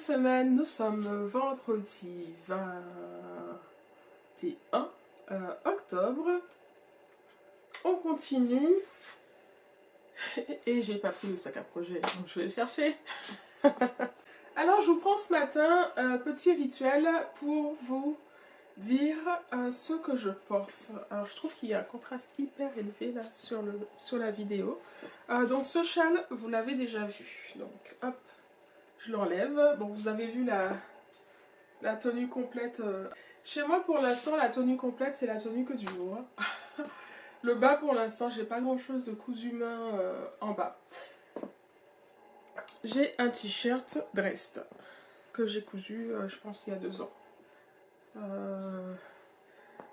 semaine, nous sommes vendredi 21 octobre. On continue. Et j'ai pas pris le sac à projet, donc je vais le chercher. Alors je vous prends ce matin un petit rituel pour vous dire ce que je porte. Alors je trouve qu'il y a un contraste hyper élevé là sur la vidéo. Donc ce châle, vous l'avez déjà vu. Donc hop, je l'enlève. Bon, vous avez vu la tenue complète. Chez moi pour l'instant, la tenue complète, c'est la tenue que du jour. Le bas pour l'instant, j'ai pas grand chose de cousu main en bas. J'ai un t-shirt Drest que j'ai cousu, je pense, il y a 2 ans.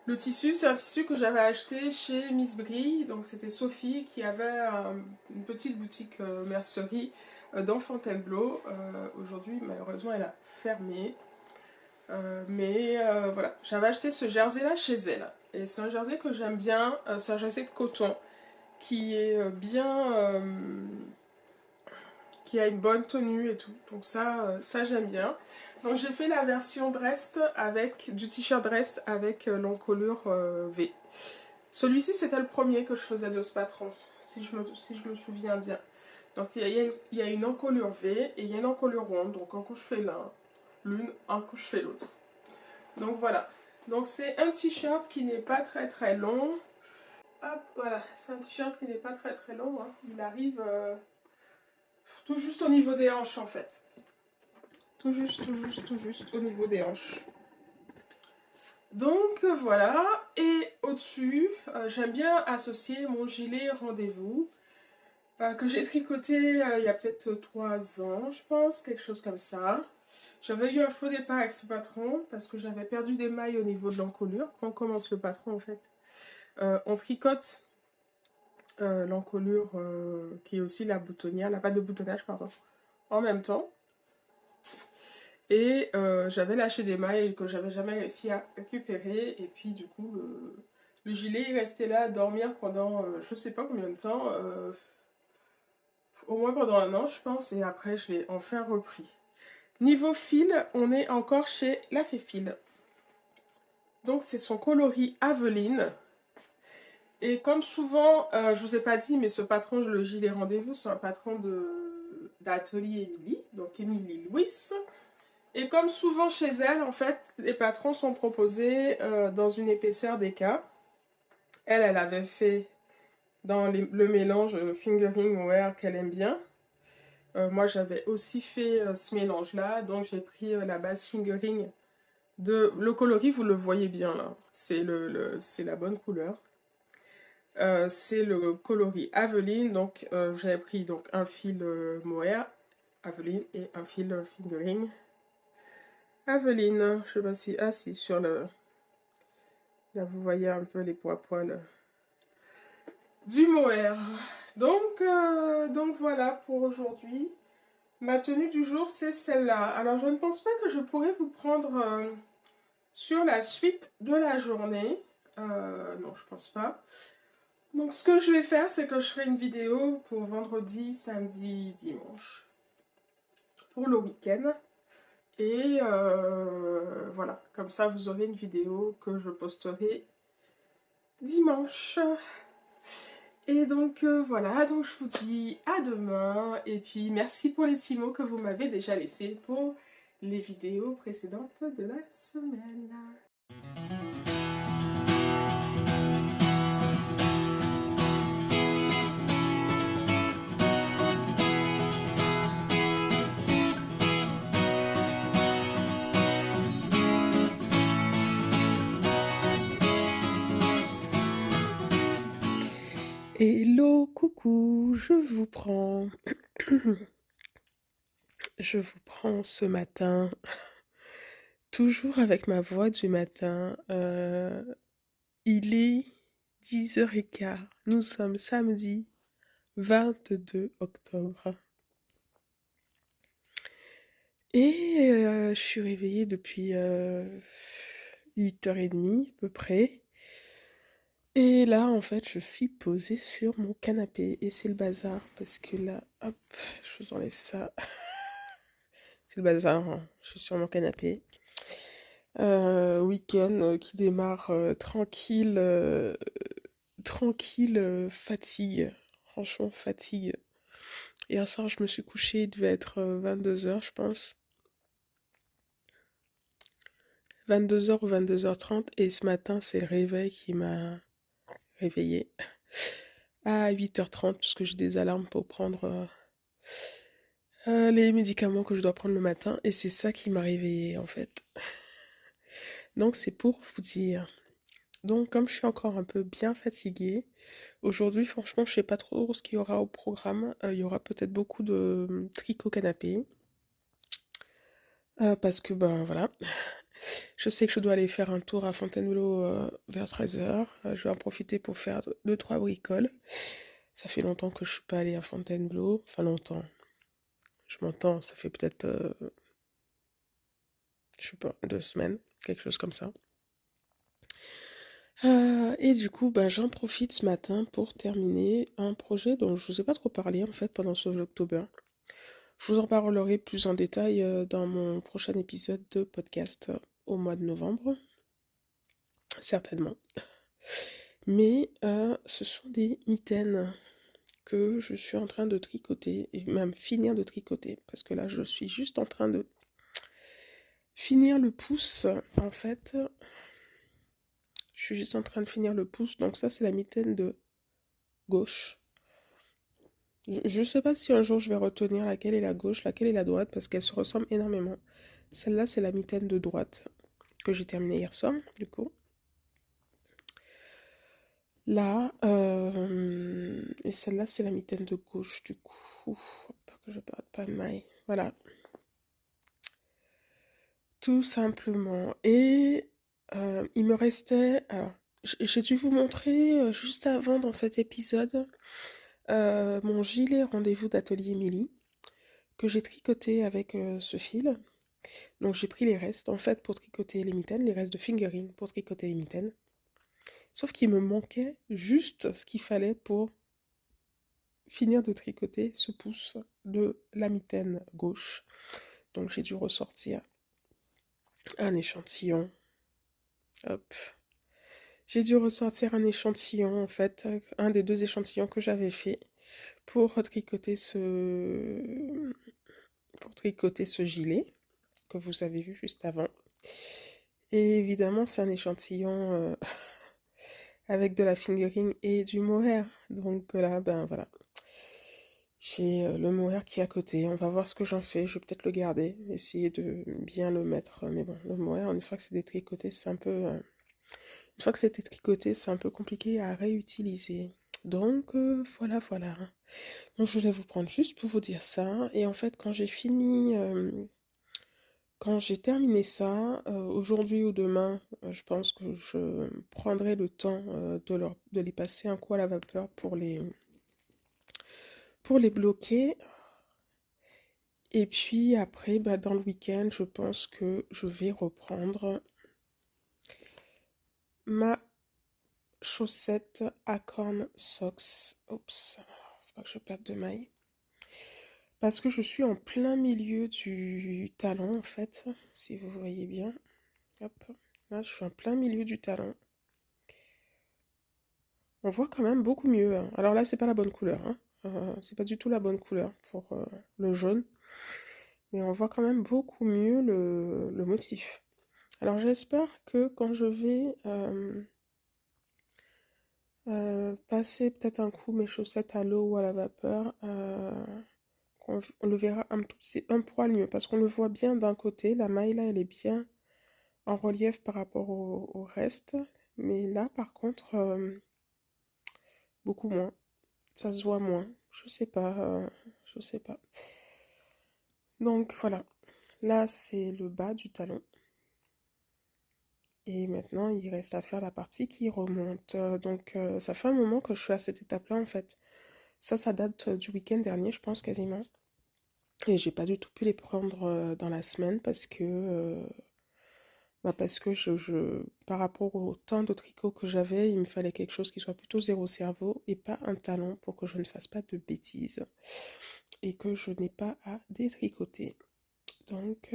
Le tissu, c'est un tissu que j'avais acheté chez Miss Brie. Donc c'était Sophie qui avait une petite boutique mercerie dans Fontainebleau. Aujourd'hui, malheureusement, elle a fermé. Mais voilà, j'avais acheté ce jersey là chez elle. Et c'est un jersey que j'aime bien. C'est un jersey de coton qui est bien... qui a une bonne tenue et tout. Donc ça j'aime bien. Donc j'ai fait la version Drest avec du t-shirt Drest avec l'encolure V. Celui-ci c'était le premier que je faisais de ce patron, si je me souviens bien. Donc il y a une encolure V et il y a une encolure ronde. Donc un coup je fais l'une, un coup je fais l'autre. Donc voilà. Donc c'est un t-shirt qui n'est pas très long. Hop, voilà. C'est un t-shirt qui n'est pas très long. Hein. Il arrive... tout juste au niveau des hanches en fait. Tout juste au niveau des hanches. Donc voilà. Et au-dessus, j'aime bien associer mon gilet rendez-vous. Que j'ai tricoté il y a peut-être 3 ans, je pense. Quelque chose comme ça. J'avais eu un faux départ avec ce patron. Parce que j'avais perdu des mailles au niveau de l'encolure. Quand on commence le patron en fait. On tricote l'encolure qui est aussi la boutonnière. La patte de boutonnage pardon. En même temps. Et j'avais lâché des mailles que j'avais jamais réussi à récupérer. Et puis du coup, le gilet est resté là à dormir pendant je sais pas combien de temps. Au moins pendant 1 an, je pense. Et après, je l'ai enfin repris. Niveau fil, on est encore chez La Féfile. Donc c'est son coloris Aveline. Et comme souvent, je vous ai pas dit, mais ce patron, le gilet rendez-vous, c'est un patron d'Atelier Émilie. Donc Émilie Louis. Et comme souvent chez elle, en fait, les patrons sont proposés dans une épaisseur d'écart. Elle avait fait dans le mélange fingering wear qu'elle aime bien. Moi, j'avais aussi fait ce mélange-là. Donc, j'ai pris la base fingering le coloris, vous le voyez bien là. C'est la bonne couleur. C'est le coloris Aveline. Donc, j'avais pris donc, un fil mohair, Aveline, et un fil fingering. Aveline, je sais pas si... Ah si, sur le... Là, vous voyez un peu les poils du mohair. Donc voilà pour aujourd'hui. Ma tenue du jour, c'est celle-là. Alors, je ne pense pas que je pourrais vous prendre sur la suite de la journée. Non, je pense pas. Donc, ce que je vais faire, c'est que je ferai une vidéo pour vendredi, samedi, dimanche. Pour le week-end. Et voilà, comme ça vous aurez une vidéo que je posterai dimanche. Et donc voilà, donc je vous dis à demain. Et puis merci pour les petits mots que vous m'avez déjà laissés pour les vidéos précédentes de la semaine. Hello, coucou, je vous prends ce matin, toujours avec ma voix du matin. Il est 10h15, nous sommes samedi 22 octobre. Et je suis réveillée depuis 8h30 à peu près. Et là, en fait, je suis posée sur mon canapé. Et c'est le bazar. Parce que là, hop, je vous enlève ça. C'est le bazar, hein. Je suis sur mon canapé. Week-end qui démarre tranquille, fatigue. Franchement, fatigue. Hier soir, je me suis couchée, il devait être 22h, je pense. 22h ou 22h30. Et ce matin, c'est le réveil qui m'a réveillée à 8h30, parce que j'ai des alarmes pour prendre les médicaments que je dois prendre le matin. Et c'est ça qui m'a réveillée, en fait. Donc, c'est pour vous dire. Donc, comme je suis encore un peu bien fatiguée, aujourd'hui, franchement, je sais pas trop ce qu'il y aura au programme. Il y aura peut-être beaucoup de tricot canapé. Parce que, ben voilà, je sais que je dois aller faire un tour à Fontainebleau vers 13h. Je vais en profiter pour faire deux trois bricoles. Ça fait longtemps que je suis pas allée à Fontainebleau. Enfin, longtemps. Je m'entends, ça fait peut-être, je sais pas, 2 semaines, quelque chose comme ça. Et du coup, bah, j'en profite ce matin pour terminer un projet dont je vous ai pas trop parlé en fait pendant ce Vlogtober. Je vous en parlerai plus en détail dans mon prochain épisode de podcast au mois de novembre, certainement. Mais ce sont des mitaines que je suis en train de tricoter et même finir de tricoter parce que là je suis juste en train de finir le pouce en fait. Je suis juste en train de finir le pouce, donc ça c'est la mitaine de gauche. Je sais pas si un jour je vais retenir laquelle est la gauche, laquelle est la droite, parce qu'elles se ressemblent énormément. Celle-là, c'est la mitaine de droite, que j'ai terminée hier soir, du coup. Là, et celle-là, c'est la mitaine de gauche, du coup. Pour que je perde pas de maille. Voilà. Tout simplement. Et il me restait... Alors, j'ai dû vous montrer juste avant, dans cet épisode, mon gilet rendez-vous d'atelier Émilie, que j'ai tricoté avec ce fil. Donc j'ai pris les restes en fait pour tricoter les mitaines, les restes de fingering pour tricoter les mitaines. Sauf qu'il me manquait juste ce qu'il fallait pour finir de tricoter ce pouce de la mitaine gauche. Donc j'ai dû ressortir un échantillon. Hop. J'ai dû ressortir un échantillon en fait, un des deux échantillons que j'avais fait pour tricoter ce gilet que vous avez vu juste avant. Et évidemment, c'est un échantillon avec de la fingering et du mohair. Donc là, ben voilà. J'ai le mohair qui est à côté. On va voir ce que j'en fais. Je vais peut-être le garder, essayer de bien le mettre. Mais bon, le mohair, une fois que c'est détricoté, c'est un peu... une fois que c'est détricoté, c'est un peu compliqué à réutiliser. Donc voilà, voilà. Donc je voulais vous prendre juste pour vous dire ça. Et en fait, quand j'ai fini... quand j'ai terminé ça, aujourd'hui ou demain, je pense que je prendrai le temps de les passer un coup à la vapeur pour les bloquer. Et puis après, bah, dans le week-end, je pense que je vais reprendre ma chaussette Acorn Socks. Oups, faut pas que je perde de maille. Parce que je suis en plein milieu du talon, en fait, si vous voyez bien. Hop, là, je suis en plein milieu du talon. On voit quand même beaucoup mieux, hein. Alors là, c'est pas la bonne couleur, hein. C'est pas du tout la bonne couleur pour le jaune. Mais on voit quand même beaucoup mieux le motif. Alors j'espère que quand je vais passer peut-être un coup mes chaussettes à l'eau ou à la vapeur, on le verra un poil mieux. Parce qu'on le voit bien d'un côté, la maille là, elle est bien en relief par rapport au reste. Mais là, par contre, beaucoup moins. Ça se voit moins. Je sais pas. Je sais pas. Donc voilà. Là, c'est le bas du talon. Et maintenant, il reste à faire la partie qui remonte. Donc ça fait un moment que je suis à cette étape-là, en fait. Ça date du week-end dernier, je pense, quasiment. Et j'ai pas du tout pu les prendre dans la semaine parce que par rapport au temps de tricot que j'avais, il me fallait quelque chose qui soit plutôt zéro cerveau et pas un talon pour que je ne fasse pas de bêtises et que je n'ai pas à détricoter. Donc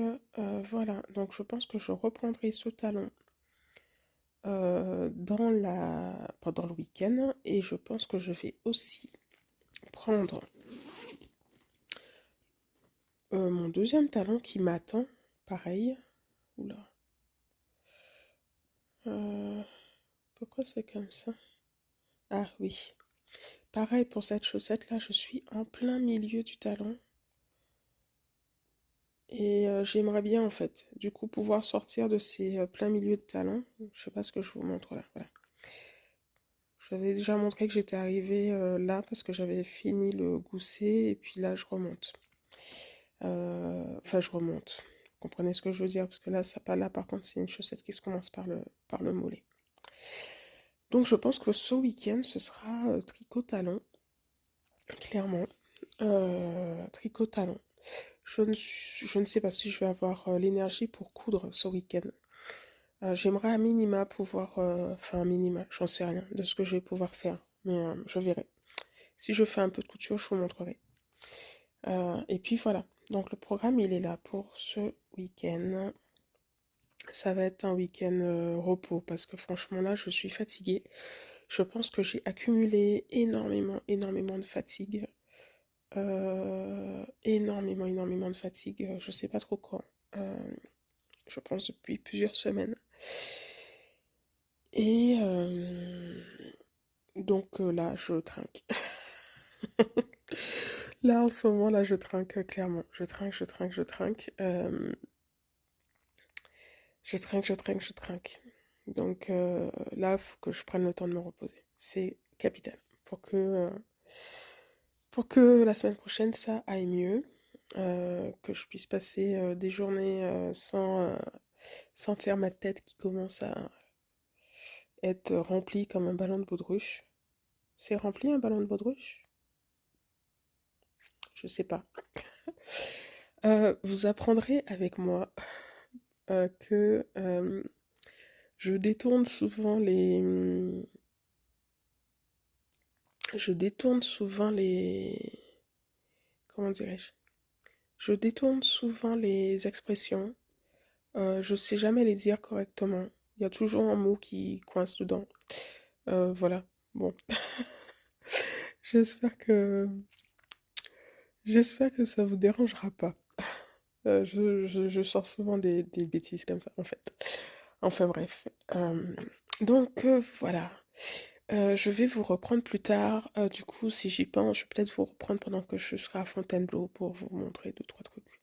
voilà, donc je pense que je reprendrai ce talon pendant le week-end et je pense que je vais aussi prendre mon deuxième talon qui m'attend, pareil. Oula. Pourquoi c'est comme ça? Ah oui. Pareil pour cette chaussette là, je suis en plein milieu du talon. Et j'aimerais bien en fait, du coup, pouvoir sortir de ces pleins milieux de talons. Je sais pas ce que je vous montre là. Voilà. Je vous avais déjà montré que j'étais arrivée là parce que j'avais fini le gousset et puis là je remonte. Enfin, je remonte. Vous comprenez ce que je veux dire? Parce que là, ça pas là, par contre, c'est une chaussette qui se commence par le mollet. Donc, je pense que ce week-end, ce sera tricot talon. Clairement. Tricot talon. Je ne sais pas si je vais avoir l'énergie pour coudre ce week-end. J'aimerais à minima pouvoir... Enfin, à minima, j'en sais rien de ce que je vais pouvoir faire. Mais je verrai. Si je fais un peu de couture, je vous montrerai. Et puis voilà. Donc le programme, il est là pour ce week-end. Ça va être un week-end repos parce que franchement là, je suis fatiguée. Je pense que j'ai accumulé énormément de fatigue. Énormément de fatigue. Je sais pas trop quand. Je pense depuis plusieurs semaines. Et donc là, je trinque. Là, en ce moment, là, je trinque clairement. Je trinque. Je trinque. Donc là, il faut que je prenne le temps de me reposer. C'est capital. Pour que la semaine prochaine, ça aille mieux. Que je puisse passer des journées sans sentir ma tête qui commence à être remplie comme un ballon de baudruche. C'est rempli un ballon de baudruche? Je sais pas. Vous apprendrez avec moi que je détourne souvent Je détourne souvent les... Comment dirais-je? Je détourne souvent les expressions. Je sais jamais les dire correctement. Il y a toujours un mot qui coince dedans. Voilà. Bon. J'espère que... J'espère que ça vous dérangera pas. Je sors souvent des bêtises comme ça, en fait. Enfin bref. Donc voilà. Je vais vous reprendre plus tard. Du coup, si j'y pense, je vais peut-être vous reprendre pendant que je serai à Fontainebleau pour vous montrer deux, trois trucs.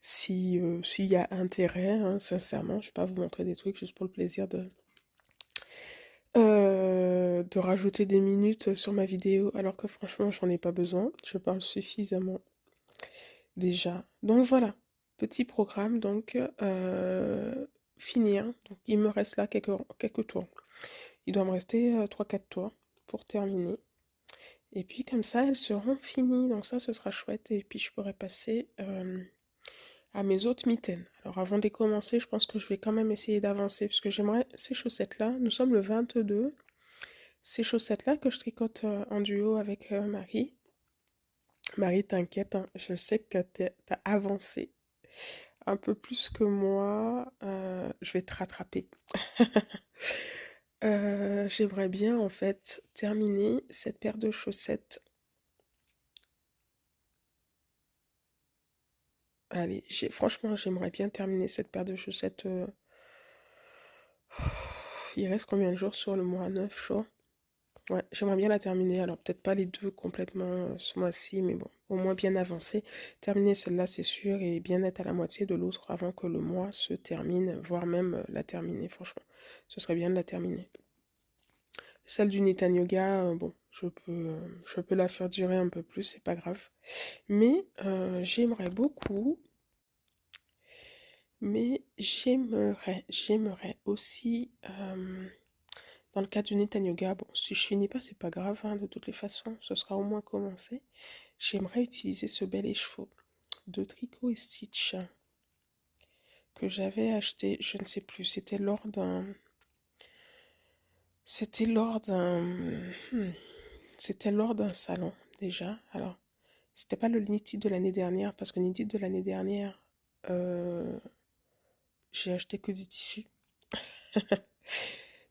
Si, s'il y a intérêt, hein, sincèrement, je vais pas vous montrer des trucs juste pour le plaisir de rajouter des minutes sur ma vidéo, alors que franchement, j'en ai pas besoin. Je parle suffisamment déjà. Donc voilà, petit programme, donc finir. Donc, il me reste là quelques tours. Il doit me rester 3-4 tours pour terminer. Et puis comme ça, elles seront finies. Donc ça, ce sera chouette. Et puis je pourrai passer à mes autres mitaines. Alors avant de les commencer, je pense que je vais quand même essayer d'avancer. Parce que j'aimerais ces chaussettes-là. Nous sommes le 22. Ces chaussettes-là que je tricote en duo avec Marie. Marie, t'inquiète, hein, je sais que t'as avancé un peu plus que moi. Je vais te rattraper. J'aimerais bien en fait terminer cette paire de chaussettes. Allez, franchement, j'aimerais bien terminer cette paire de chaussettes. Il reste combien de jours sur le mois? 9 jours. Ouais, j'aimerais bien la terminer. Alors, peut-être pas les deux complètement ce mois-ci, mais bon, au moins bien avancé. Terminer celle-là, c'est sûr, et bien être à la moitié de l'autre avant que le mois se termine, voire même la terminer, franchement. Ce serait bien de la terminer. Celle du Nitan Yoga, bon, je peux la faire durer un peu plus, c'est pas grave. Mais j'aimerais aussi, dans le cas du Nitan Yoga, bon, si je finis pas, c'est pas grave, hein, de toutes les façons, ce sera au moins commencé. J'aimerais utiliser ce bel écheveau de Tricot et Stitch que j'avais acheté, je ne sais plus, c'était lors d'un salon déjà. Alors, c'était pas le Knitted de l'année dernière parce que Knitted de l'année dernière, j'ai acheté que du tissu.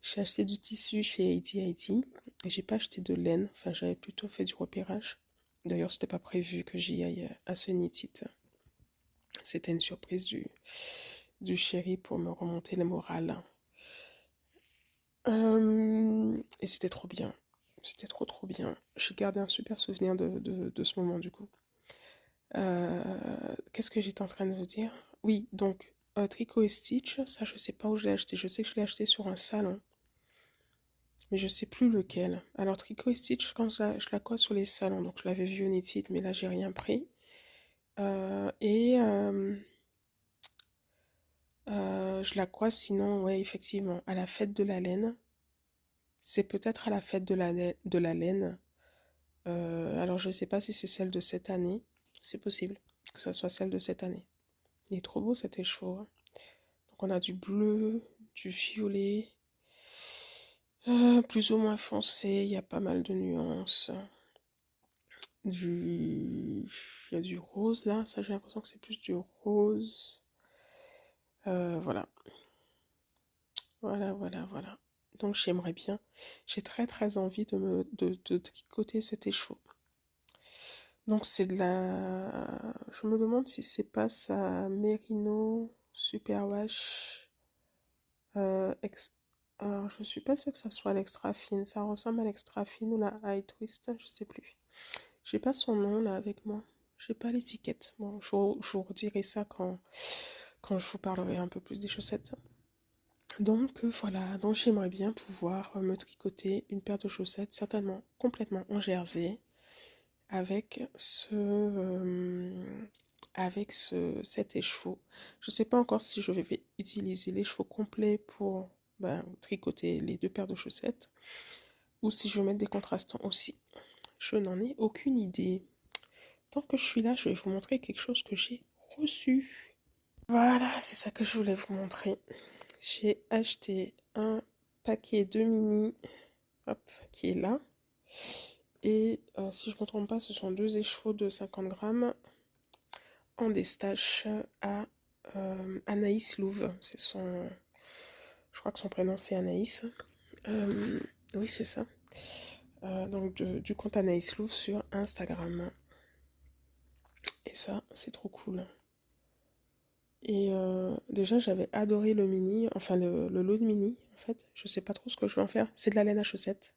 J'ai acheté du tissu chez AT&T et j'ai pas acheté de laine. Enfin, j'avais plutôt fait du repérage. D'ailleurs, c'était pas prévu que j'y aille à ce Knit It. C'était une surprise du chéri pour me remonter le moral. Et c'était trop bien. C'était trop bien. J'ai gardé un super souvenir de ce moment du coup. Qu'est-ce que j'étais en train de vous dire? Oui, donc Tricot et Stitch, ça je sais pas où je l'ai acheté. Je sais que je l'ai acheté sur un salon, mais je sais plus lequel. Alors Tricot et Stitch, quand je la colle sur les salons, donc je l'avais vu au Knit It, mais là j'ai rien pris. Je la croise sinon, ouais, effectivement, à la fête de la laine. C'est peut-être à la fête de la laine. Alors, je ne sais pas si c'est celle de cette année. C'est possible que ça soit celle de cette année. Il est trop beau cet écheveau, hein. Donc, on a du bleu, du violet, plus ou moins foncé. Il y a pas mal de nuances. Il y a du rose là. Ça, j'ai l'impression que c'est plus du rose. Voilà. Voilà. Donc j'aimerais bien. J'ai très envie de tricoter cet écheveau. Donc c'est de la... Je me demande si c'est pas sa Merino Superwash. Alors, je suis pas sûre que ça soit l'extra fine. Ça ressemble à l'extra fine ou la high twist, je sais plus. J'ai pas son nom là avec moi. J'ai pas l'étiquette. Bon, je vous redirai ça quand je vous parlerai un peu plus des chaussettes. Donc voilà, donc j'aimerais bien pouvoir me tricoter une paire de chaussettes, certainement complètement en jersey, avec cet écheveau. Je ne sais pas encore si je vais utiliser l'écheveau complet pour tricoter les deux paires de chaussettes, ou si je vais mettre des contrastants aussi. Je n'en ai aucune idée. Tant que je suis là, je vais vous montrer quelque chose que j'ai reçu. Voilà, c'est ça que je voulais vous montrer. J'ai acheté un paquet de mini, hop, qui est là. Et si je ne me trompe pas, ce sont deux écheveaux de 50 grammes en destache à Anaïs Louve. C'est son... Je crois que son prénom c'est Anaïs. Oui, c'est ça. Donc du compte Anaïs Louve sur Instagram. Et ça, c'est trop cool. Et déjà, j'avais adoré le mini, enfin le lot de mini, en fait. Je sais pas trop ce que je vais en faire. C'est de la laine à chaussettes.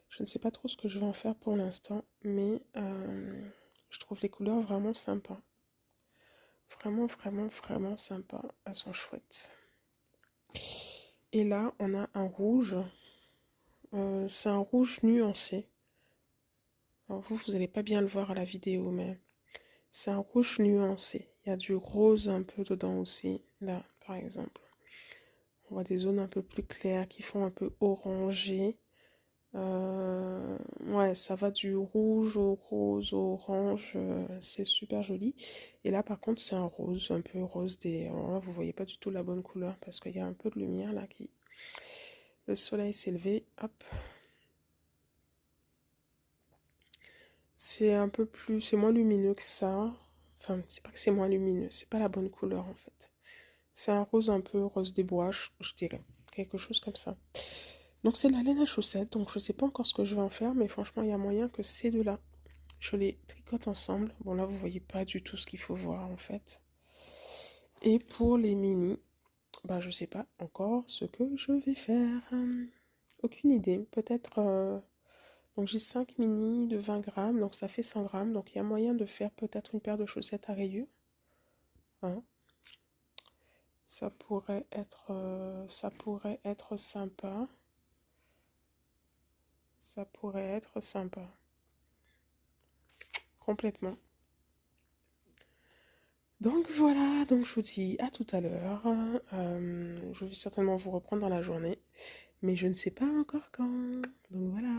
Je ne sais pas trop ce que je vais en faire pour l'instant, mais je trouve les couleurs vraiment sympas. Vraiment sympas. Elles sont chouettes. Et là, on a un rouge. C'est un rouge nuancé. Alors vous n'allez pas bien le voir à la vidéo, mais c'est un rouge nuancé. Il y a du rose un peu dedans aussi, là, par exemple. On voit des zones un peu plus claires qui font un peu orangé. Ouais, ça va du rouge au rose, au orange, c'est super joli. Et là, par contre, c'est un rose, un peu rose des... Alors là, vous voyez pas du tout la bonne couleur parce qu'il y a un peu de lumière là qui... Le soleil s'est levé, hop. C'est un peu plus... C'est moins lumineux que ça. Enfin, c'est pas que c'est moins lumineux, c'est pas la bonne couleur en fait. C'est un rose un peu rose des bois, je dirais. Quelque chose comme ça. Donc c'est de la laine à chaussettes, donc je sais pas encore ce que je vais en faire, mais franchement il y a moyen que ces deux-là, je les tricote ensemble. Bon là vous voyez pas du tout ce qu'il faut voir en fait. Et pour les mini, bah je sais pas encore ce que je vais faire. Aucune idée, peut-être... Donc j'ai 5 mini de 20 grammes, donc ça fait 100 grammes, donc il y a moyen de faire peut-être une paire de chaussettes à rayures. Hein. Ça pourrait être sympa. Ça pourrait être sympa. Complètement. Donc voilà, donc je vous dis à tout à l'heure. Je vais certainement vous reprendre dans la journée. Mais je ne sais pas encore quand. Donc voilà.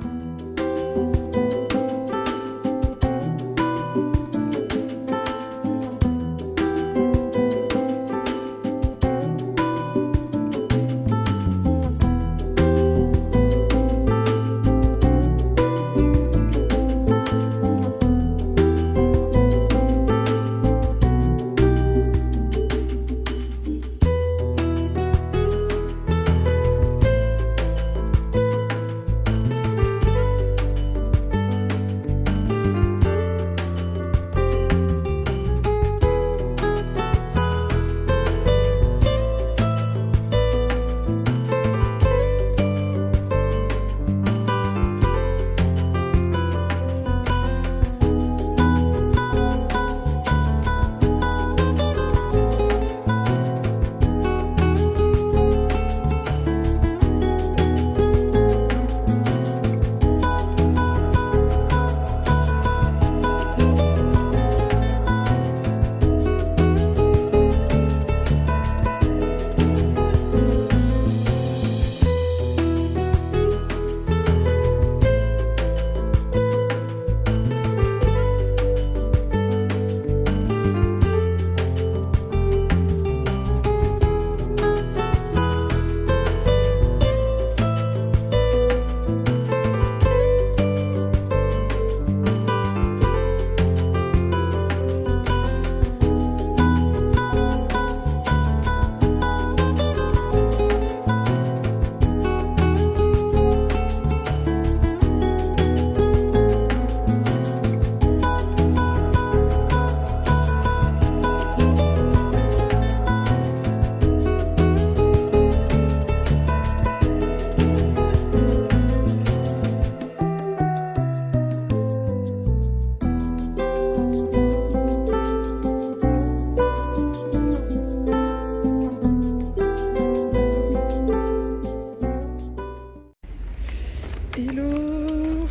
Hello!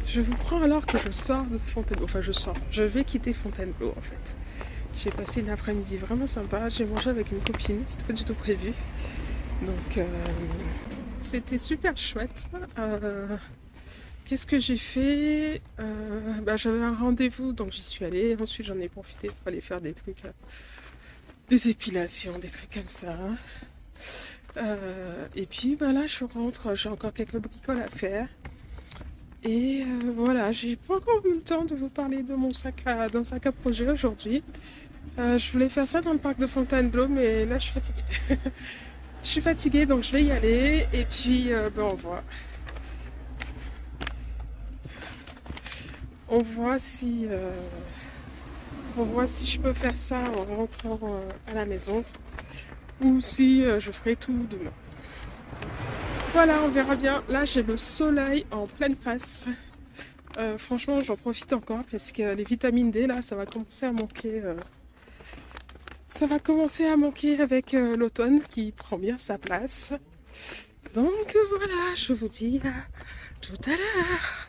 Je vous prends alors que je sors de Fontainebleau. Enfin, je vais quitter Fontainebleau en fait. J'ai passé une après-midi vraiment sympa. J'ai mangé avec une copine, c'était pas du tout prévu. Donc, c'était super chouette. Qu'est-ce que j'ai fait? J'avais un rendez-vous, donc j'y suis allée. Ensuite, j'en ai profité pour aller faire des trucs, des épilations, des trucs comme ça. Et puis là je rentre, j'ai encore quelques bricoles à faire. Et voilà, j'ai pas encore eu le temps de vous parler de d'un sac à projet aujourd'hui. Je voulais faire ça dans le parc de Fontainebleau, mais là je suis fatiguée. Je suis fatiguée, donc je vais y aller. Et puis on voit. On voit si je peux faire ça en rentrant à la maison ou si je ferai tout demain. Voilà, on verra bien. Là, j'ai le soleil en pleine face. Franchement, j'en profite encore parce que les vitamines D, là, ça va commencer à manquer. Ça va commencer à manquer avec l'automne qui prend bien sa place. Donc voilà, je vous dis à tout à l'heure.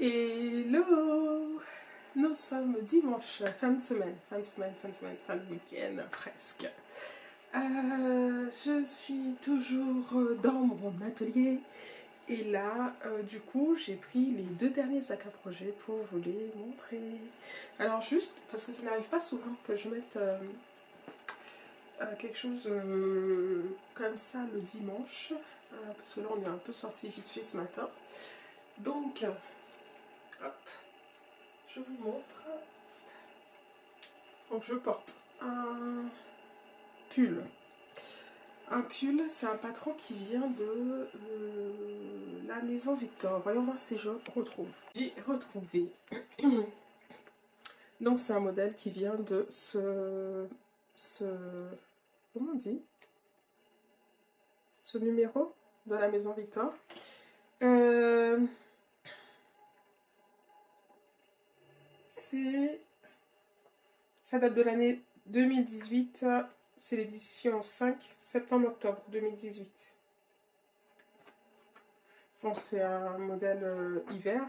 Hello! Nous sommes dimanche, fin de semaine, fin de week-end presque. Je suis toujours dans mon atelier et là, du coup, j'ai pris les 2 derniers sacs à projet pour vous les montrer. Alors juste, parce que ça n'arrive pas souvent que je mette quelque chose comme ça le dimanche, parce que là on est un peu sorti vite fait ce matin. Donc, hop, je vous montre. Donc je porte un pull. Un pull, c'est un patron qui vient de la maison Victor. Voyons voir si je retrouve. J'ai retrouvé. Donc c'est un modèle qui vient de comment on dit? Ce numéro de la maison Victor. Ça date de l'année 2018. C'est l'édition 5, septembre-octobre 2018. Bon, c'est un modèle hiver.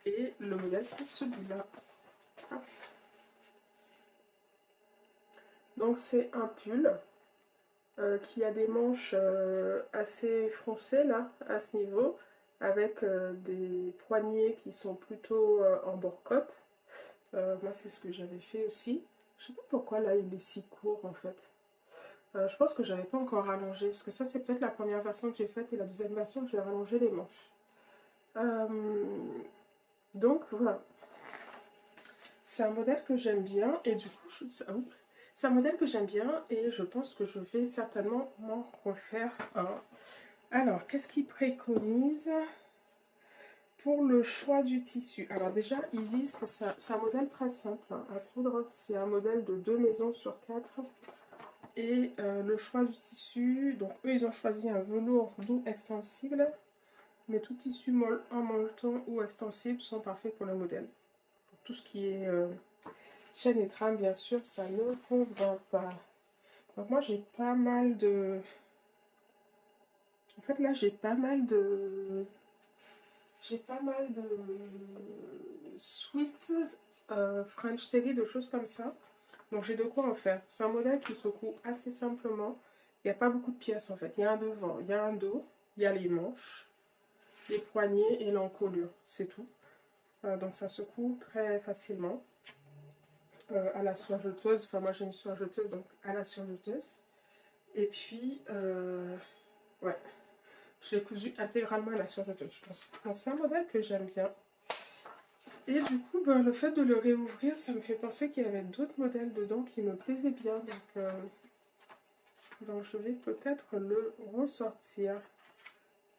Et le modèle, c'est celui-là. Donc, c'est un pull qui a des manches assez foncées, là, à ce niveau, avec des poignets qui sont plutôt en bord-côte. Moi, c'est ce que j'avais fait aussi. Je sais pas pourquoi, là, il est si court, en fait. Je pense que j'avais pas encore rallongé, parce que ça c'est peut-être la première version que j'ai faite et la deuxième version j'ai rallongé les manches. Donc voilà, c'est un modèle que j'aime bien et du coup c'est un modèle que j'aime bien et je pense que je vais certainement m'en refaire un. Alors qu'est-ce qu'il préconise pour le choix du tissu? Alors déjà ils disent que c'est un modèle très simple à coudre, c'est un modèle de 2 maisons sur 4. Et le choix du tissu, donc eux ils ont choisi un velours doux extensible, mais tout tissu en molleton ou extensible sont parfaits pour le modèle. Pour tout ce qui est chaîne et trame, bien sûr, ça ne convient pas. Donc moi j'ai pas mal de... En fait là j'ai pas mal de... sweat French terry, de choses comme ça. Donc j'ai de quoi en faire. C'est un modèle qui se coud assez simplement. Il n'y a pas beaucoup de pièces en fait. Il y a un devant, il y a un dos, il y a les manches, les poignets et l'encolure. C'est tout. Donc ça se coud très facilement. à la soie jeteuse. Enfin, moi j'ai une soie jeteuse, donc à la soie jeteuse. Et puis, ouais, je l'ai cousu intégralement à la soie jeteuse, je pense. Donc c'est un modèle que j'aime bien. Et du coup, ben, le fait de le réouvrir, ça me fait penser qu'il y avait d'autres modèles dedans qui me plaisaient bien. Donc je vais peut-être le ressortir.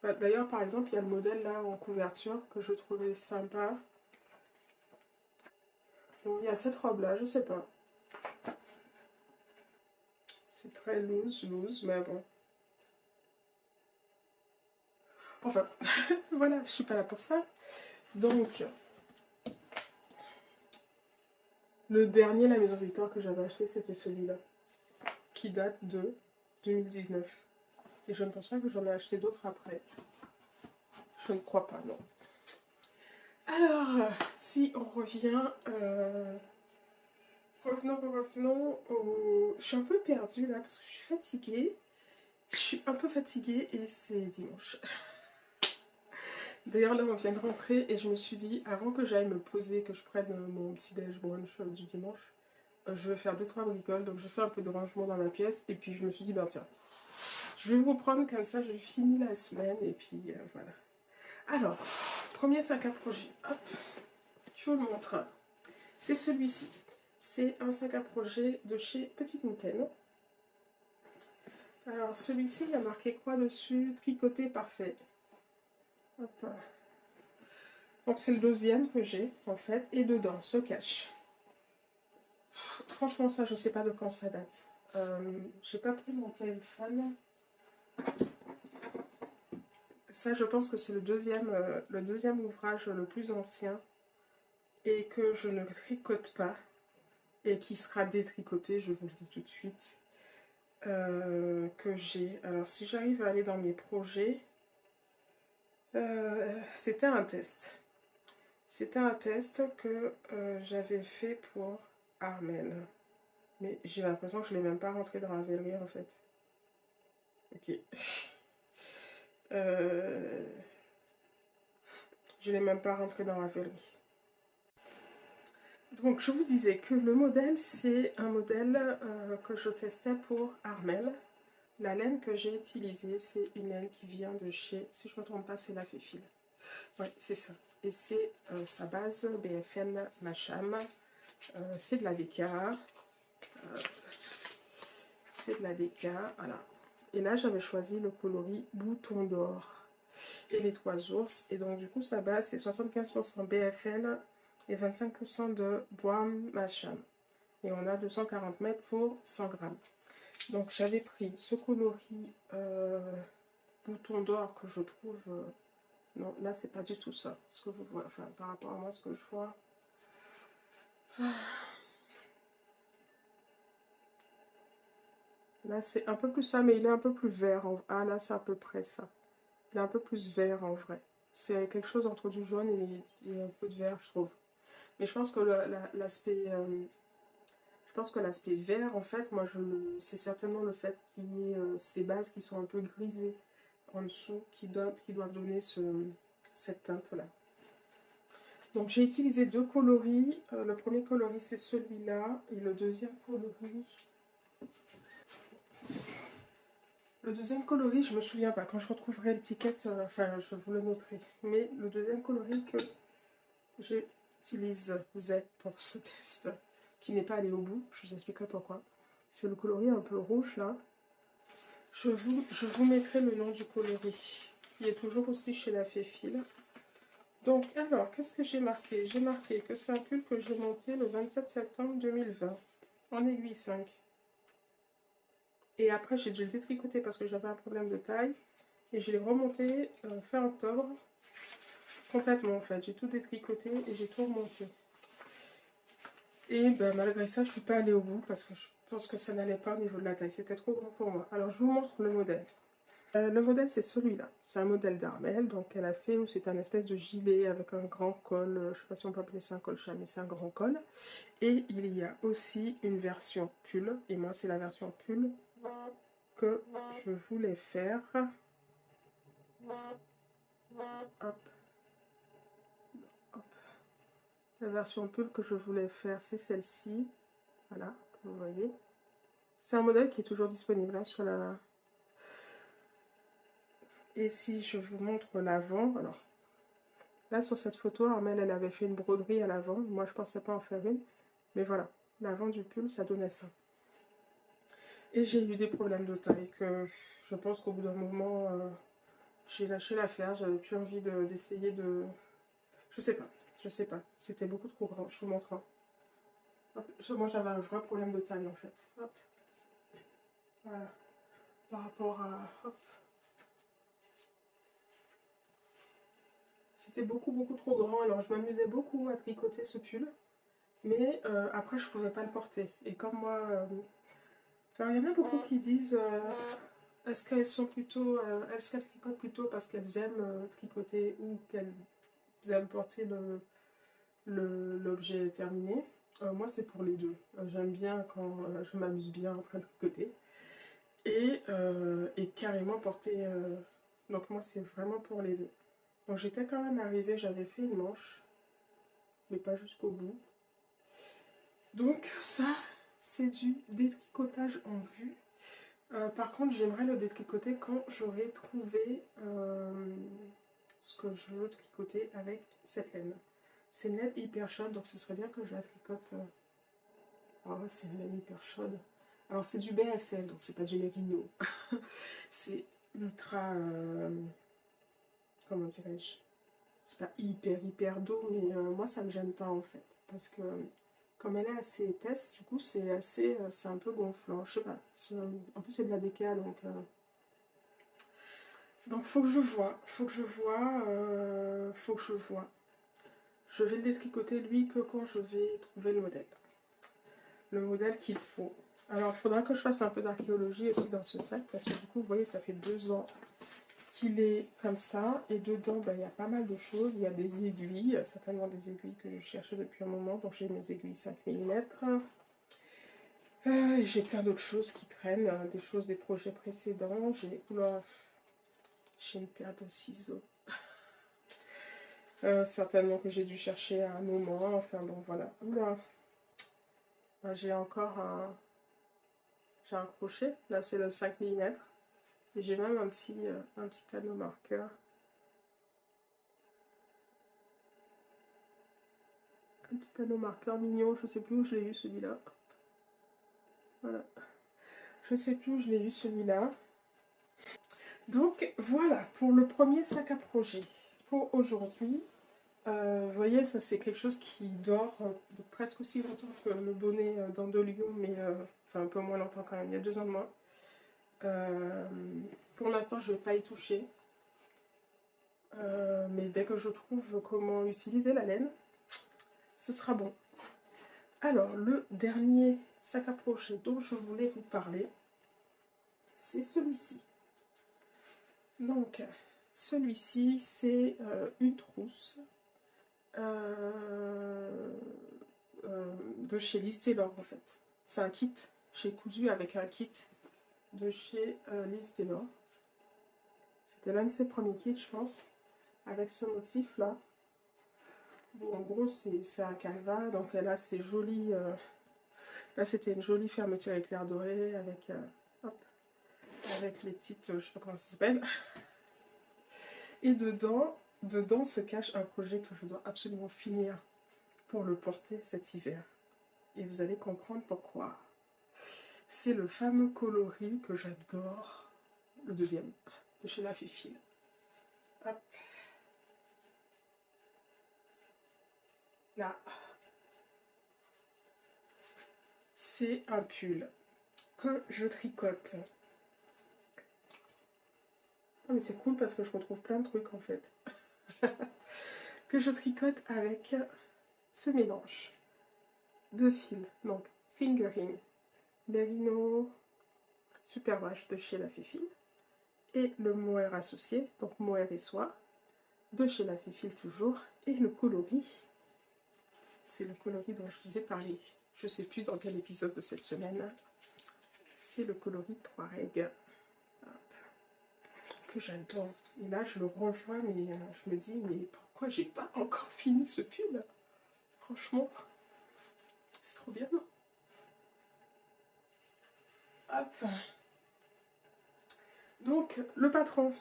Bah, d'ailleurs, par exemple, il y a le modèle là en couverture que je trouvais sympa. Donc, il y a cette robe-là, je sais pas. C'est très loose, mais bon. Enfin, voilà, je suis pas là pour ça. Donc, le dernier La Maison Victoire que j'avais acheté, c'était celui-là. Qui date de 2019. Et je ne pense pas que j'en ai acheté d'autres après. Je ne crois pas, non. Alors, si on revient... revenons au... Je suis un peu perdue là parce que je suis fatiguée. Je suis un peu fatiguée et c'est dimanche. D'ailleurs là on vient de rentrer et je me suis dit avant que j'aille me poser, que je prenne mon petit déj brunch du dimanche, je vais faire 2-3 bricoles. Donc je fais un peu de rangement dans ma pièce et puis je me suis dit ben tiens, je vais vous prendre comme ça, je finis la semaine et puis voilà. Alors, premier sac à projet, hop, je vous le montre. C'est celui-ci. C'est un sac à projet de chez Petite Moutaine. Alors celui-ci, il y a marqué quoi dessus? Tricoté parfait. Hop. Donc c'est le deuxième que j'ai en fait. Et dedans se cache. Franchement ça, je sais pas de quand ça date. J'ai pas pris mon téléphone. Ça, je pense que c'est le deuxième ouvrage le plus ancien et que je ne tricote pas et qui sera détricoté, je vous le dis tout de suite, que j'ai. Alors, si j'arrive à aller dans mes projets, c'était un test. C'était un test que j'avais fait pour Armel. Mais j'ai l'impression que je ne l'ai même pas rentré dans la Ravelry en fait. Ok. Je ne l'ai même pas rentré dans la Ravelry. Donc je vous disais que le modèle, c'est un modèle que je testais pour Armel. La laine que j'ai utilisée, c'est une laine qui vient de chez, si je ne me trompe pas, c'est La Féfile. Oui, c'est ça. Et c'est sa base BFL Macham. C'est de la DK. C'est de la DK, voilà. Et là, j'avais choisi le coloris Bouton d'or et les trois ours. Et donc, du coup, sa base, c'est 75% BFL et 25% de Brown Macham. Et on a 240 mètres pour 100 grammes. Donc, j'avais pris ce coloris Bouton d'or que je trouve... non, là, c'est pas du tout ça. Ce que vous voyez, enfin, par rapport à moi, ce que je vois... Là, c'est un peu plus ça, mais il est un peu plus vert. Ah, là, c'est à peu près ça. Il est un peu plus vert, en vrai. C'est quelque chose entre du jaune et un peu de vert, je trouve. Mais je pense que l'aspect... je pense que l'aspect vert, en fait, moi, c'est certainement le fait qu'il y ait ces bases qui sont un peu grisées en dessous, qui doivent donner cette teinte-là. Donc, j'ai utilisé deux coloris. Le premier coloris, c'est celui-là. Et le deuxième coloris... Le deuxième coloris, je me souviens pas. Quand je retrouverai l'étiquette, enfin, je vous le noterai. Mais le deuxième coloris que j'utilise pour ce test, qui n'est pas allé au bout, je vous expliquerai pourquoi. C'est le coloris un peu rouge, là. Je vous mettrai le nom du coloris. Il est toujours aussi chez La Féfile. Donc, alors, qu'est-ce que j'ai marqué? J'ai marqué que c'est un pull que j'ai monté le 27 septembre 2020, en aiguille 5. Et après, j'ai dû le détricoter parce que j'avais un problème de taille. Et je l'ai remonté fin octobre. Complètement, en fait. J'ai tout détricoté et j'ai tout remonté. Et ben, malgré ça, je ne suis pas allée au bout parce que je pense que ça n'allait pas au niveau de la taille. C'était trop grand pour moi. Alors, je vous montre le modèle. Le modèle, c'est celui-là. C'est un modèle d'Armel. Donc, elle a fait où c'est un espèce de gilet avec un grand col. Je ne sais pas si on peut appeler ça un col chat, mais c'est un grand col. Et il y a aussi une version pull. Et moi, c'est la version pull que je voulais faire. Hop. Hop. La version pull que je voulais faire, c'est celle-ci. Voilà, vous voyez. C'est un modèle qui est toujours disponible hein, sur la... Et si je vous montre l'avant, alors là sur cette photo, Armelle elle avait fait une broderie à l'avant. Moi je pensais pas en faire une, mais voilà, l'avant du pull ça donnait ça. Et j'ai eu des problèmes de taille que je pense qu'au bout d'un moment, j'ai lâché l'affaire. J'avais plus envie d'essayer de... Je sais pas, je sais pas. C'était beaucoup trop grand, je vous montre. Hein. Hop, moi j'avais un vrai problème de taille en fait. Hop. Voilà. Par rapport à... Hop. C'était beaucoup trop grand. Alors je m'amusais beaucoup à tricoter ce pull. Mais après je pouvais pas le porter. Et comme moi... Alors il y en a beaucoup qui disent... est-ce qu'elles sont plutôt... est-ce qu'elles tricotent plutôt parce qu'elles aiment tricoter ou qu'elles aiment porter l'objet terminé. Moi, c'est pour les deux. J'aime bien quand je m'amuse bien en train de tricoter. Et carrément porter... Donc moi, c'est vraiment pour les deux. Donc j'étais quand même arrivée, j'avais fait une manche, mais pas jusqu'au bout. Donc ça, c'est du détricotage en vue. Par contre, j'aimerais le détricoter quand j'aurai trouvé ce que je veux tricoter avec cette laine. C'est une laine hyper chaude, donc ce serait bien que je la tricote. Ah ouais, c'est une laine hyper chaude. Alors c'est du BFL, donc c'est pas du Merino. C'est ultra... comment dirais-je? C'est pas hyper doux, mais moi ça me gêne pas en fait. Parce que comme elle est assez épaisse, du coup c'est assez... c'est un peu gonflant, je sais pas. En plus c'est de la décale, donc faut que je vois, faut que je vois, faut que je vois. Je vais le détricoter lui que quand je vais trouver le modèle. Le modèle qu'il faut. Alors, il faudra que je fasse un peu d'archéologie aussi dans ce sac, parce que du coup, vous voyez, ça fait 2 ans qu'il est comme ça. Et dedans, ben, il y a pas mal de choses. Il y a des aiguilles, certainement des aiguilles que je cherchais depuis un moment. Donc, j'ai mes aiguilles 5 mm. Et j'ai plein d'autres choses qui traînent, hein, des choses des projets précédents. J'ai une paire de ciseaux. Certainement que j'ai dû chercher à un moment. Enfin, bon, voilà. Oula. Ben, j'ai encore j'ai un crochet. Là, c'est le 5 mm. Et j'ai même un petit anneau marqueur. Un petit anneau marqueur mignon, je sais plus où je l'ai eu celui-là. Voilà. Je sais plus où je l'ai eu celui-là. Donc voilà pour le premier sac à projet. Pour aujourd'hui, vous voyez, ça c'est quelque chose qui dort presque aussi longtemps que le bonnet d'Andelion, mais enfin un peu moins longtemps quand même, il y a 2 ans de moins. Pour l'instant, je ne vais pas y toucher. Mais dès que je trouve comment utiliser la laine, ce sera bon. Alors, le dernier sac à projet dont je voulais vous parler, c'est celui-ci. Donc, celui-ci, c'est une trousse de chez Liz Taylor, en fait. C'est un kit. J'ai cousu avec un kit de chez Liz Taylor. C'était l'un de ses premiers kits, je pense, avec ce motif-là. Bon, en gros, c'est un canevas, donc elle a ces jolies... là, c'était une jolie fermeture éclair doré avec... hop, avec les petites... je sais pas comment ça s'appelle. Et dedans se cache un projet que je dois absolument finir pour le porter cet hiver. Et vous allez comprendre pourquoi. C'est le fameux coloris que j'adore, le deuxième, de chez La Fifine. Hop. Là. C'est un pull que je tricote. Ah mais c'est cool parce que je retrouve plein de trucs en fait. Que je tricote avec ce mélange de fils. Donc, fingering, Merino Superwash de chez La Fifine et le mohair associé, donc mohair et soie, de chez La Fifine toujours, et le coloris, c'est le coloris dont je vous ai parlé, je ne sais plus dans quel épisode de cette semaine, c'est le coloris Touareg, que j'adore. Et là, je le revois, mais je me dis, mais pourquoi j'ai pas encore fini ce pull? Franchement, c'est trop bien. Hop. Donc, le patron,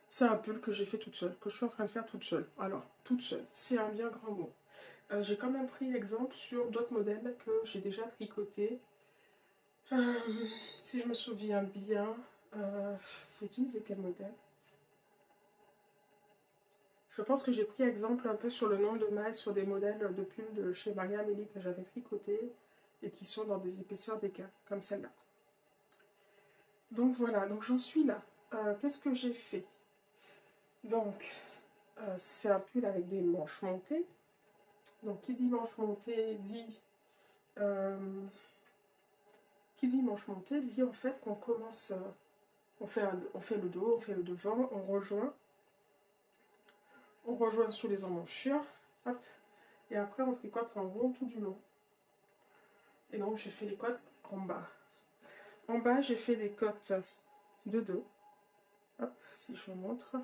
c'est un pull que j'ai fait toute seule, que je suis en train de faire toute seule. Alors, toute seule, c'est un bien grand mot. J'ai quand même pris exemple sur d'autres modèles que j'ai déjà tricotés. Si je me souviens bien, j'ai utilisé quel modèle? Je pense que j'ai pris exemple un peu sur le nombre de mailles sur des modèles de pulls de chez Maria Amélie que j'avais tricotés et qui sont dans des épaisseurs d'écart, comme celle-là. Donc voilà, donc j'en suis là. Qu'est-ce que j'ai fait? Donc, c'est un pull avec des manches montées. Donc, qui dit manches montées manche montée dit en fait qu'on commence, on fait le dos, on fait le devant, on rejoint sous les emmanchures, hop, et après on tricote en rond tout du long. Et donc j'ai fait les côtes en bas. En bas j'ai fait des côtes de 2. Hop, si je vous montre.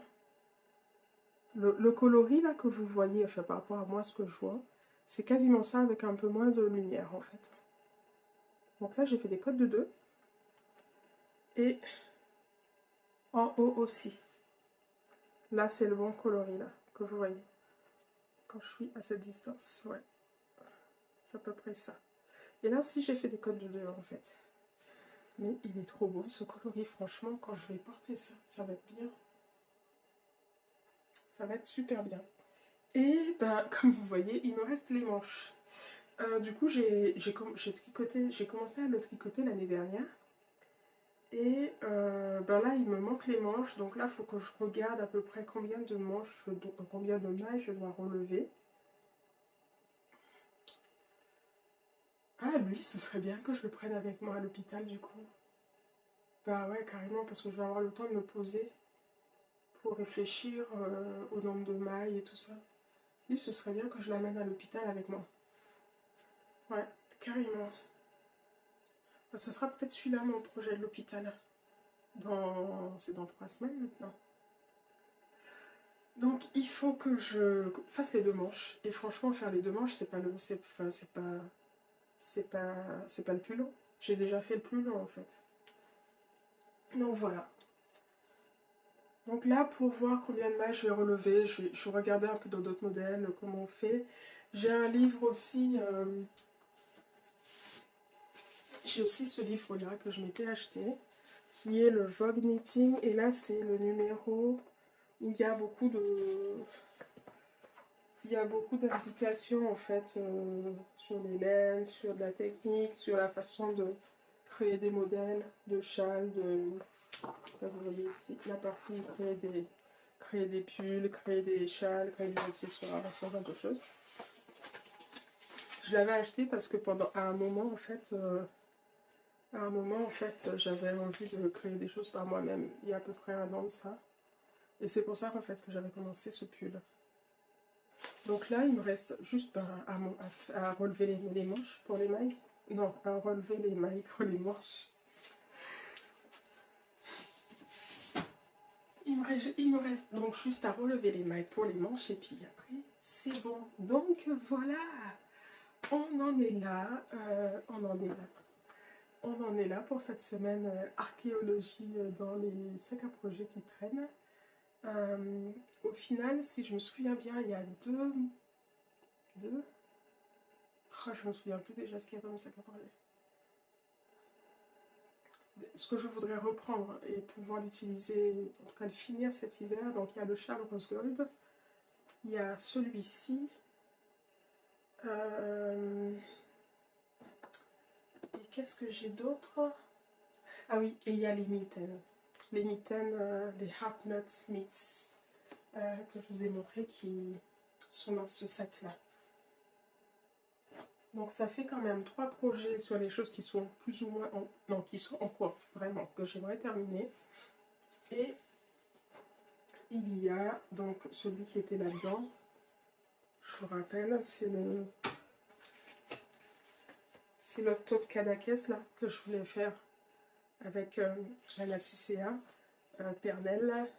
Le coloris là que vous voyez, enfin par rapport à moi ce que je vois, c'est quasiment ça avec un peu moins de lumière en fait. Donc là j'ai fait des côtes de 2. Et en haut aussi. Là c'est le bon coloris là, que vous voyez. Quand je suis à cette distance, ouais. C'est à peu près ça. Et là aussi j'ai fait des côtes de 2 en fait. Mais il est trop beau ce coloris, franchement, quand je vais porter ça, ça va être bien. Ça va être super bien. Et ben, comme vous voyez, il me reste les manches. Du coup, j'ai commencé à le tricoter l'année dernière. Et ben là, il me manque les manches. Donc là, il faut que je regarde à peu près combien de manches, combien de mailles je dois relever. Ah, lui, ce serait bien que je le prenne avec moi à l'hôpital, du coup. Bah ouais, carrément, parce que je vais avoir le temps de me poser pour réfléchir au nombre de mailles et tout ça. Lui, ce serait bien que je l'amène à l'hôpital avec moi. Ouais, carrément. Bah, ce sera peut-être celui-là, mon projet de l'hôpital. C'est dans 3 semaines maintenant. Donc, il faut que je fasse les 2 manches. Et franchement, faire les 2 manches, c'est pas le... Enfin, c'est pas le plus long. J'ai déjà fait le plus long, en fait. Donc, voilà. Donc là, pour voir combien de mailles je vais relever, je vais regarder un peu dans d'autres modèles, comment on fait. J'ai un livre aussi... J'ai aussi ce livre-là que je m'étais acheté, qui est le Vogue Knitting. Et là, c'est le numéro où il y a beaucoup d'indications en fait sur les laines, sur de la technique, sur la façon de créer des modèles de châles, là, vous voyez ici la partie créer des pulls, créer des châles, créer des accessoires, ce genre de choses. Je l'avais acheté parce que à un moment en fait, j'avais envie de créer des choses par moi-même, il y a à peu près 1 an de ça. Et c'est pour ça qu'en fait que j'avais commencé ce pull. Donc là, il me reste juste à relever les manches pour les mailles. Non, à relever les mailles pour les manches. Il me reste donc juste à relever les mailles pour les manches et puis après, c'est bon. Donc voilà, on en est là. On en est là pour cette semaine archéologie dans les sacs à projet qui traînent. Au final, si je me souviens bien, il y a deux... Oh, je me souviens plus déjà ce qu'il y a dans mes sacs à projet. Ce que je voudrais reprendre et pouvoir l'utiliser, en tout cas le finir cet hiver, donc il y a le châle rose gold, il y a celui-ci, et qu'est-ce que j'ai d'autre? Ah oui, et il y a les mitaines, les Heartnut Mitts, que je vous ai montré qui sont dans ce sac-là. Donc ça fait quand même 3 projets sur les choses qui sont plus ou moins qui sont en cours, vraiment, que j'aimerais terminer. Et il y a donc celui qui était là-dedans, je vous rappelle, c'est l'Octobre Kadakes là, que je voulais faire avec la Naticea Pernelle,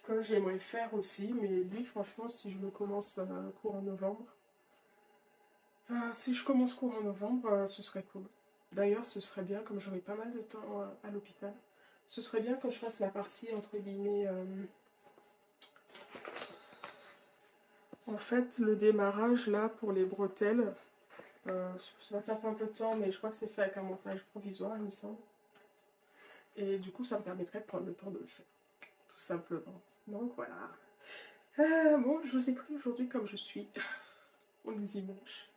que j'aimerais faire aussi, mais lui franchement si je le commence courant novembre, Si je commence courant novembre, ce serait cool. D'ailleurs, ce serait bien, comme j'aurai pas mal de temps à l'hôpital, ce serait bien que je fasse la partie, entre guillemets, en fait, le démarrage, là, pour les bretelles, ça va faire un peu de temps, mais je crois que c'est fait avec un montage provisoire, il me semble. Et du coup, ça me permettrait de prendre le temps de le faire, tout simplement. Donc, voilà. Bon, je vous ai pris aujourd'hui comme je suis. On est dimanche.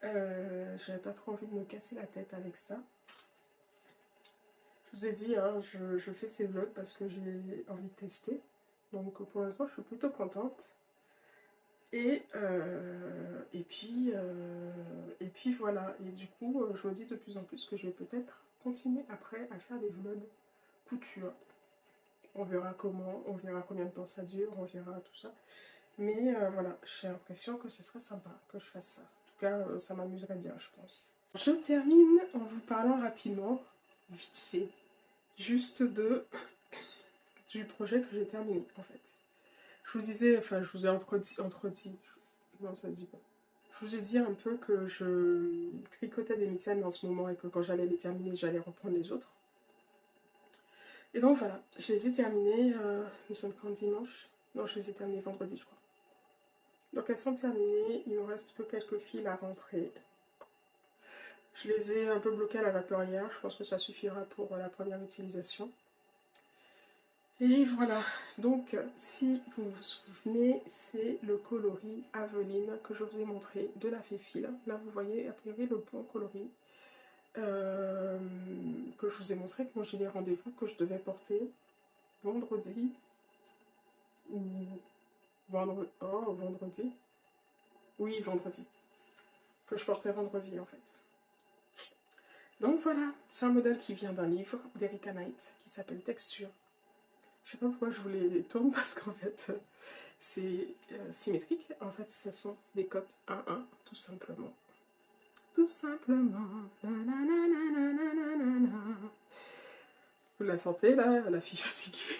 J'avais pas trop envie de me casser la tête avec ça. Je vous ai dit, hein, je fais ces vlogs parce que j'ai envie de tester. Donc pour l'instant, je suis plutôt contente. Et puis voilà. Et du coup, je me dis de plus en plus que je vais peut-être continuer après à faire des vlogs couture. On verra comment, on verra combien de temps ça dure, on verra tout ça. Mais voilà, j'ai l'impression que ce serait sympa que je fasse ça. En tout cas, ça m'amuserait bien, je pense. Je termine en vous parlant rapidement, vite fait, juste du projet que j'ai terminé, en fait. Je vous disais, enfin, je vous ai entredit, non, ça se dit pas. Je vous ai dit un peu que je tricotais des mitaines en ce moment et que quand j'allais les terminer, j'allais reprendre les autres. Et donc voilà, je les ai terminées, nous sommes quand dimanche? Non, je les ai terminées vendredi, je crois. Donc elles sont terminées, il me reste que quelques fils à rentrer. Je les ai un peu bloquées à la vapeur, je pense que ça suffira pour la première utilisation. Et voilà, donc si vous vous souvenez, c'est le coloris Aveline que je vous ai montré de la Féfil. Là vous voyez a priori le bon coloris que je vous ai montré quand j'ai les rendez-vous que je devais porter vendredi ou vendredi. Oui, vendredi. Que je portais vendredi en fait. Donc voilà, c'est un modèle qui vient d'un livre d'Erika Knight qui s'appelle Texture. Je sais pas pourquoi je vous les tourne parce qu'en fait c'est symétrique. En fait ce sont des cotes 1-1 tout simplement. Tout simplement. Vous la sentez là, la fille fatiguée.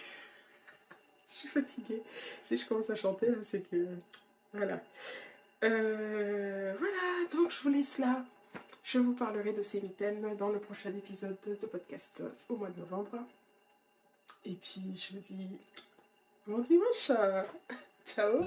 Je suis fatiguée. Si je commence à chanter, c'est que... Voilà. Voilà, donc je vous laisse là. Je vous parlerai de ces mitaines dans le prochain épisode de podcast au mois de novembre. Et puis je vous dis bon dimanche. Ciao.